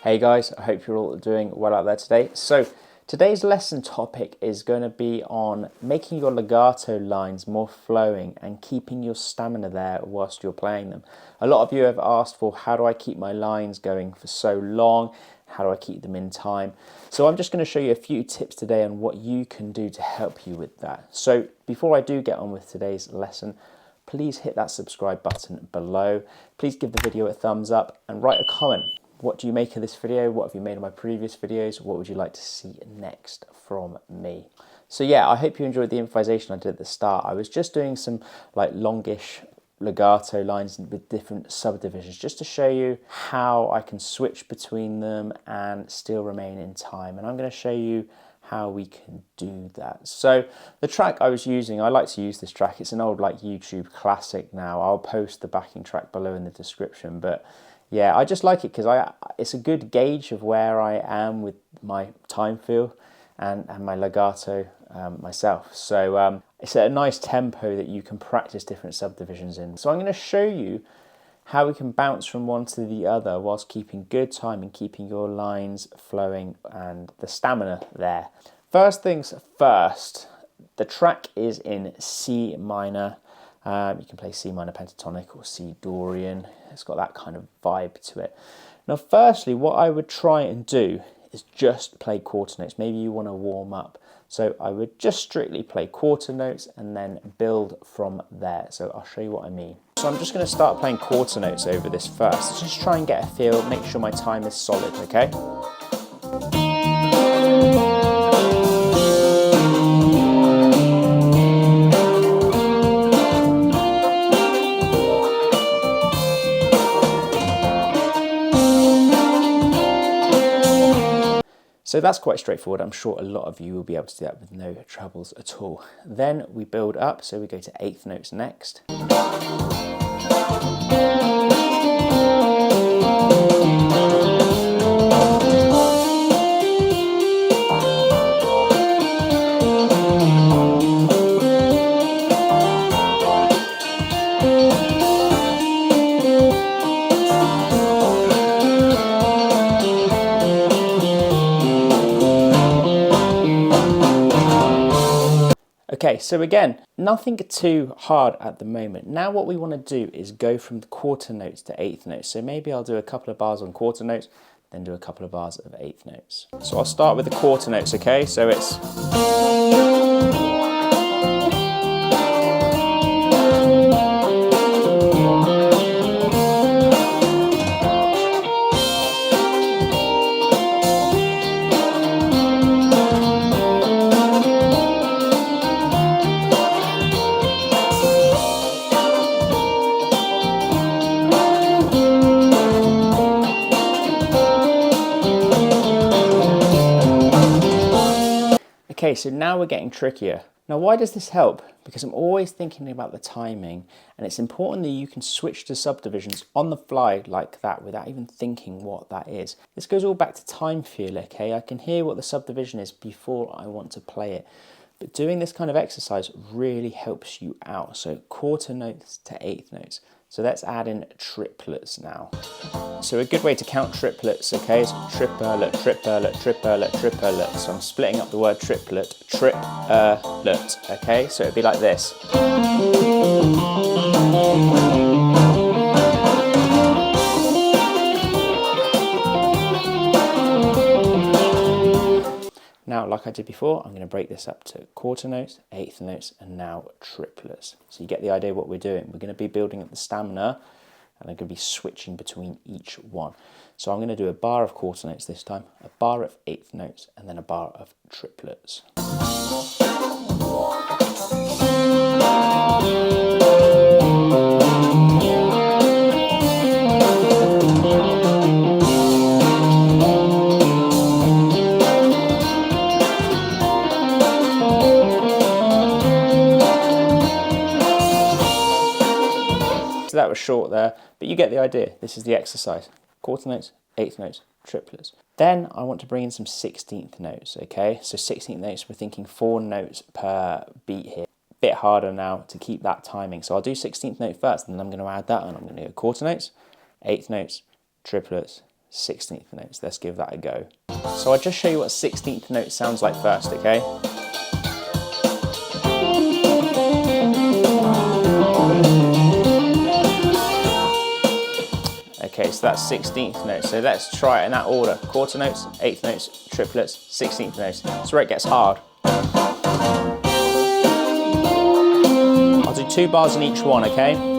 Hey guys, I hope you're all doing well out there today. So today's lesson topic is going to be on making your legato lines more flowing and keeping your stamina there whilst you're playing them. A lot of you have asked for how do I keep my lines going for so long? How do I keep them in time? So I'm just going to show you a few tips today on what you can do to help you with that. So before I do get on with today's lesson, please hit that subscribe button below. Please give the video a thumbs up and write a comment. What do you make of this video? What have you made of my previous videos? What would you like to see next from me? So yeah, I hope you enjoyed the improvisation I did at the start. I was just doing some like longish legato lines with different subdivisions just to show you how I can switch between them and still remain in time. And I'm going to show you how we can do that. So the track I was using, I like to use this track. It's an old like YouTube classic now. I'll post the backing track below in the description, but yeah, I just like it because it's a good gauge of where I am with my time feel and my legato myself. So it's at a nice tempo that you can practice different subdivisions in. So I'm going to show you how we can bounce from one to the other whilst keeping good time and keeping your lines flowing and the stamina there. First things first, the track is in C minor. You can play C minor pentatonic or C Dorian. It's got that kind of vibe to it. Now, firstly, what I would try and do is just play quarter notes. Maybe you want to warm up. So I would just strictly play quarter notes and then build from there. So I'll show you what I mean. So I'm just going to start playing quarter notes over this first. Just try and get a feel, make sure my time is solid, okay? So that's quite straightforward. I'm sure a lot of you will be able to do that with no troubles at all. Then we build up, so we go to eighth notes next. Okay, so again, nothing too hard at the moment. Now what we want to do is go from the quarter notes to eighth notes. So maybe I'll do a couple of bars on quarter notes, then do a couple of bars of eighth notes. So I'll start with the quarter notes, okay? So it's... Okay, so now we're getting trickier. Now, why does this help? Because I'm always thinking about the timing, and it's important that you can switch to subdivisions on the fly like that without even thinking what that is. This goes all back to time feel, okay? I can hear what the subdivision is before I want to play it. But doing this kind of exercise really helps you out. So quarter notes to eighth notes. So let's add in triplets now. So a good way to count triplets, okay, is triplet, triplet, triplet, triplet. So I'm splitting up the word triplet, triplet, okay? So it'd be like this. like I did before, I'm going to break this up to quarter notes, eighth notes, and now triplets. So you get the idea of what we're doing. We're going to be building up the stamina, and I'm going to be switching between each one. So I'm going to do a bar of quarter notes this time, a bar of eighth notes, and then a bar of triplets. So that was short there, but you get the idea. This is the exercise. Quarter notes, eighth notes, triplets. Then I want to bring in some 16th notes, okay? So 16th notes, we're thinking 4 notes per beat here. Bit harder now to keep that timing. So I'll do 16th note first, and then I'm going to add that, and I'm going to go quarter notes, eighth notes, triplets, 16th notes. Let's give that a go. So I'll just show you what 16th note sounds like first, okay? Okay, so that's 16th note. So let's try it in that order. Quarter notes, eighth notes, triplets, 16th notes. That's where it gets hard. I'll do 2 bars in each one, okay?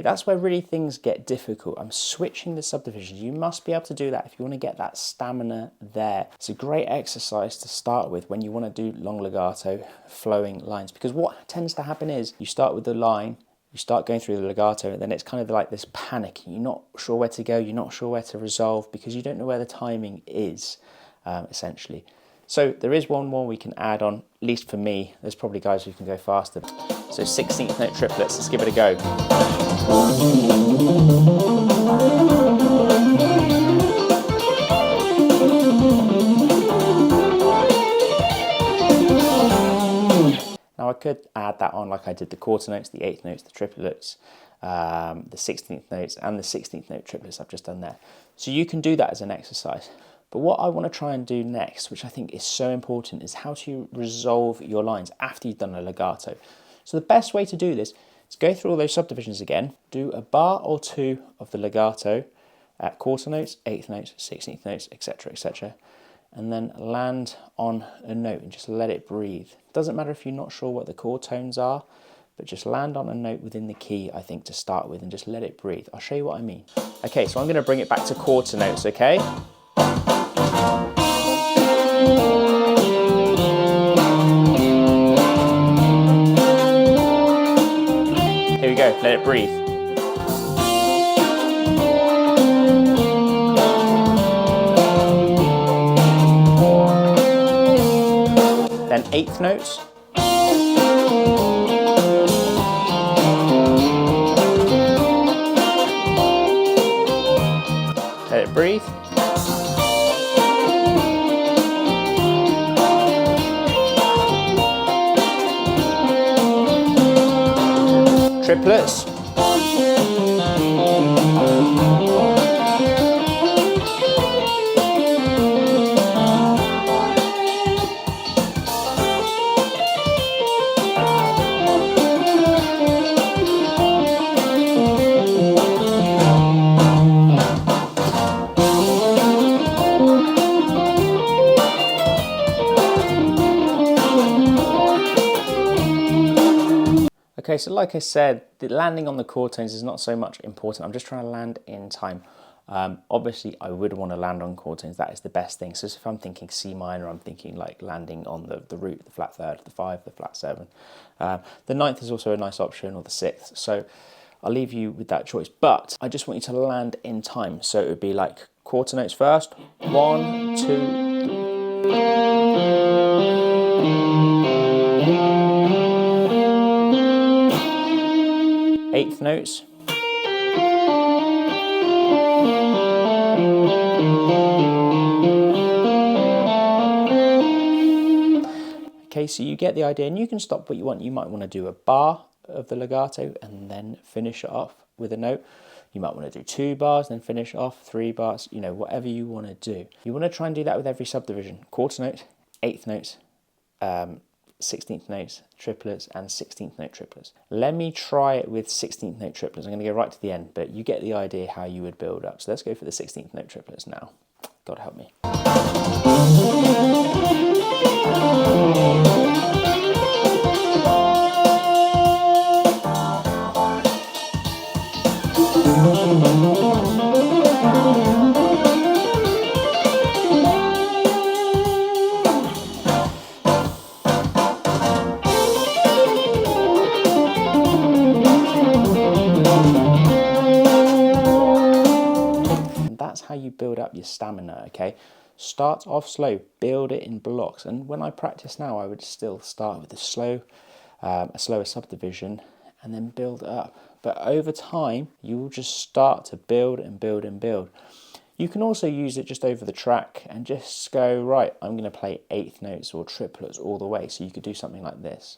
That's where really things get difficult. I'm switching the subdivisions. You must be able to do that if you want to get that stamina there. It's a great exercise to start with when you want to do long legato flowing lines, because what tends to happen is you start with the line, you start going through the legato, and then it's kind of like this panic. You're not sure where to go, you're not sure where to resolve because you don't know where the timing is, essentially. So there is one more we can add on, at least for me. There's probably guys who can go faster. So 16th note triplets, let's give it a go. Now I could add that on like I did the quarter notes, the eighth notes, the triplets, the 16th notes, and the 16th note triplets I've just done there. So you can do that as an exercise. But what I want to try and do next, which I think is so important, is how to resolve your lines after you've done a legato. So the best way to do this is go through all those subdivisions again, do a bar or 2 of the legato at quarter notes, eighth notes, 16th notes, etc., and then land on a note and just let it breathe. It doesn't matter if you're not sure what the chord tones are, but just land on a note within the key, I think, to start with, and just let it breathe. I'll show you what I mean. Okay, so I'm going to bring it back to quarter notes, okay? Here we go, let it breathe. Then eighth notes. Let it breathe. Triplets. Okay, so like I said, the landing on the chord tones is not so much important. I'm just trying to land in time. Obviously, I would want to land on chord tones. That is the best thing. So if I'm thinking C minor, I'm thinking like landing on the root, the flat third, the 5, the flat 7. The ninth is also a nice option, or the 6th. So I'll leave you with that choice. But I just want you to land in time. So it would be like quarter notes first. 1, 2, 3. Eighth notes. Okay, so you get the idea, and you can stop what you want. You might want to do a bar of the legato and then finish it off with a note. You might want to do 2 bars, then finish off 3 bars, you know, whatever you want to do. You want to try and do that with every subdivision. Quarter note, eighth notes, 16th notes, triplets, and 16th note triplets. Let me try it with 16th note triplets. I'm going to go right to the end, but you get the idea how you would build up. So let's go for the 16th note triplets now. God help me. That's how you build up your stamina, okay? Start off slow, build it in blocks. And when I practice now, I would still start with a slower subdivision and then build up. But over time, you will just start to build and build and build. You can also use it just over the track and just go, right, I'm going to play eighth notes or triplets all the way. So you could do something like this.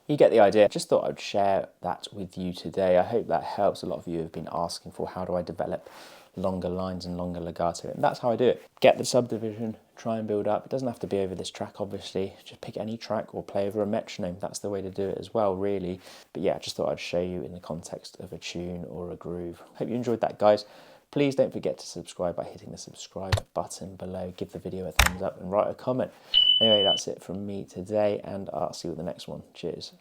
You get the idea. Just thought I'd share that with you today. I hope that helps. A lot of you have been asking for how do I develop longer lines and longer legato, and that's how I do it. Get the subdivision, try and build up. It doesn't have to be over this track, obviously. Just pick any track or play over a metronome. That's the way to do it as well, really. But yeah, just thought I'd show you in the context of a tune or a groove. Hope you enjoyed that, guys. Please don't forget to subscribe by hitting the subscribe button below. Give the video a thumbs up and write a comment. Anyway, that's it from me today, and I'll see you in the next one. Cheers.